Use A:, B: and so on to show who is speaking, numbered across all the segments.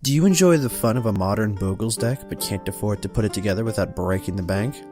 A: Do you enjoy the fun of a modern Bogles deck but can't afford to put it together without breaking the bank?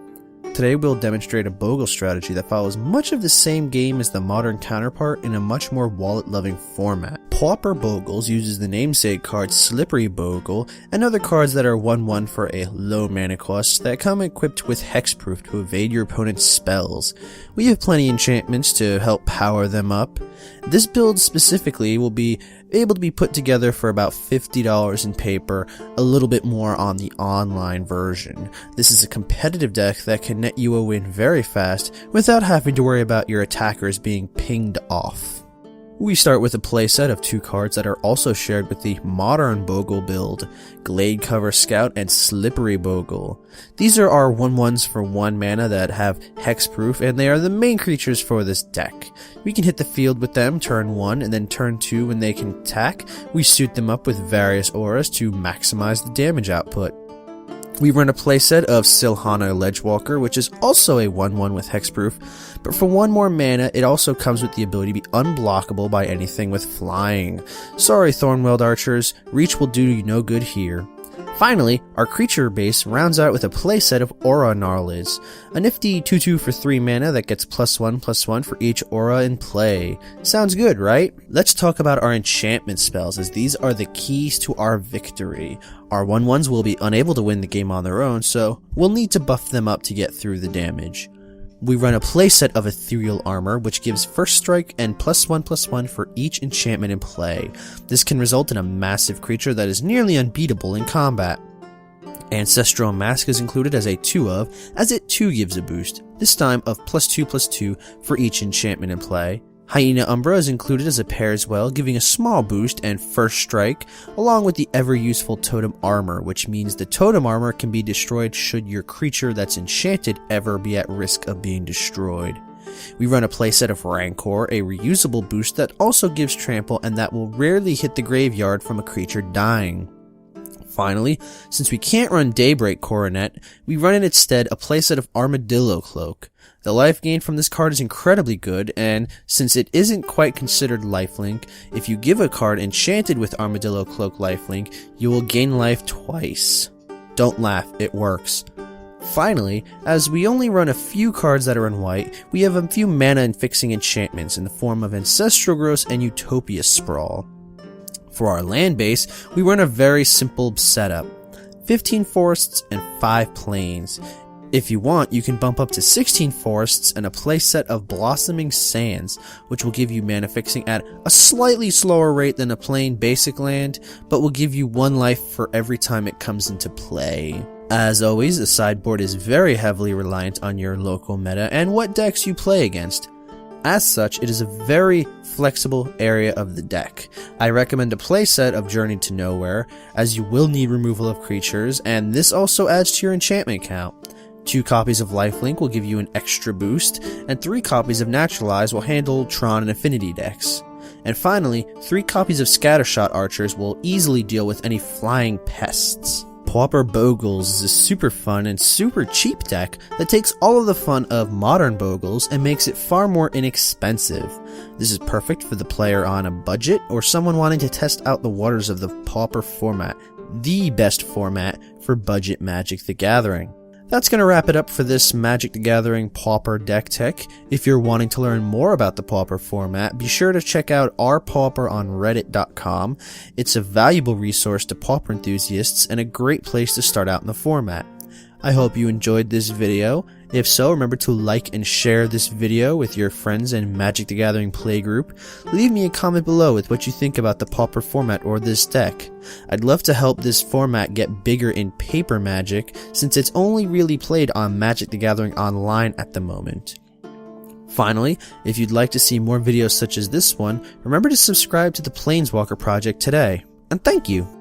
A: Today we'll demonstrate a Bogle strategy that follows much of the same game as the modern counterpart in a much more wallet-loving format. Pauper Bogles uses the namesake card Slippery Bogle and other cards that are 1/1 for a low mana cost that come equipped with hexproof to evade your opponent's spells. We have plenty of enchantments to help power them up. This build specifically will be able to be put together for about $50 in paper, a little bit more on the online version. This is a competitive deck that can net you a win very fast without having to worry about your attackers being pinged off. We start with a playset of two cards that are also shared with the modern Bogle build, Gladecover Scout and Slippery Bogle. These are our 1/1s for 1 mana that have hexproof, and they are the main creatures for this deck. We can hit the field with them turn 1, and then turn 2 when they can attack, we suit them up with various auras to maximize the damage output. We run a playset of Silhana Ledgewalker, which is also a 1/1 with hexproof, but for 1 more mana, it also comes with the ability to be unblockable by anything with flying. Sorry Thornweld archers, reach will do you no good here. Finally, our creature base rounds out with a playset of Aura Gnarlid, a nifty 2/2 for 3 mana that gets +1/+1 for each aura in play. Sounds good, right? Let's talk about our enchantment spells, as these are the keys to our victory. Our 1/1s will be unable to win the game on their own, so we'll need to buff them up to get through the damage. We run a playset of Ethereal Armor, which gives first strike and +1/+1 for each enchantment in play. This can result in a massive creature that is nearly unbeatable in combat. Ancestral Mask is included as a 2/, as it too gives a boost, this time of +2/+2 for each enchantment in play. Hyena Umbra is included as a pair as well, giving a small boost and first strike, along with the ever-useful Totem Armor, which means the Totem Armor can be destroyed should your creature that's enchanted ever be at risk of being destroyed. We run a playset of Rancor, a reusable boost that also gives trample and that will rarely hit the graveyard from a creature dying. Finally, since we can't run Daybreak Coronet, we run in its stead a playset of Armadillo Cloak. The life gain from this card is incredibly good, and since it isn't quite considered lifelink, if you give a card enchanted with Armadillo Cloak lifelink, you will gain life twice. Don't laugh, it works. Finally, as we only run a few cards that are in white, we have a few mana and fixing enchantments in the form of Ancestral Growth and Utopia Sprawl. For our land base, we run a very simple setup, 15 forests and 5 plains. If you want, you can bump up to 16 forests and a playset of Blossoming Sands, which will give you mana fixing at a slightly slower rate than a plain basic land, but will give you 1 life for every time it comes into play. As always, the sideboard is very heavily reliant on your local meta and what decks you play against. As such, it is a very flexible area of the deck. I recommend a playset of Journey to Nowhere, as you will need removal of creatures, and this also adds to your enchantment count. 2 copies of Lifelink will give you an extra boost, and 3 copies of Naturalize will handle Tron and Affinity decks. And finally, 3 copies of Scattershot Archers will easily deal with any flying pests. Pauper Bogles is a super fun and super cheap deck that takes all of the fun of modern Bogles and makes it far more inexpensive. This is perfect for the player on a budget or someone wanting to test out the waters of the Pauper format, the best format for budget Magic the Gathering. That's going to wrap it up for this Magic the Gathering Pauper deck tech. If you're wanting to learn more about the Pauper format, be sure to check out our Pauper on reddit.com. It's a valuable resource to Pauper enthusiasts and a great place to start out in the format. I hope you enjoyed this video. If so, remember to like and share this video with your friends and Magic the Gathering playgroup. Leave me a comment below with what you think about the Pauper format or this deck. I'd love to help this format get bigger in paper Magic, since it's only really played on Magic the Gathering Online at the moment. Finally, if you'd like to see more videos such as this one, remember to subscribe to the Planeswalker project today. And thank you!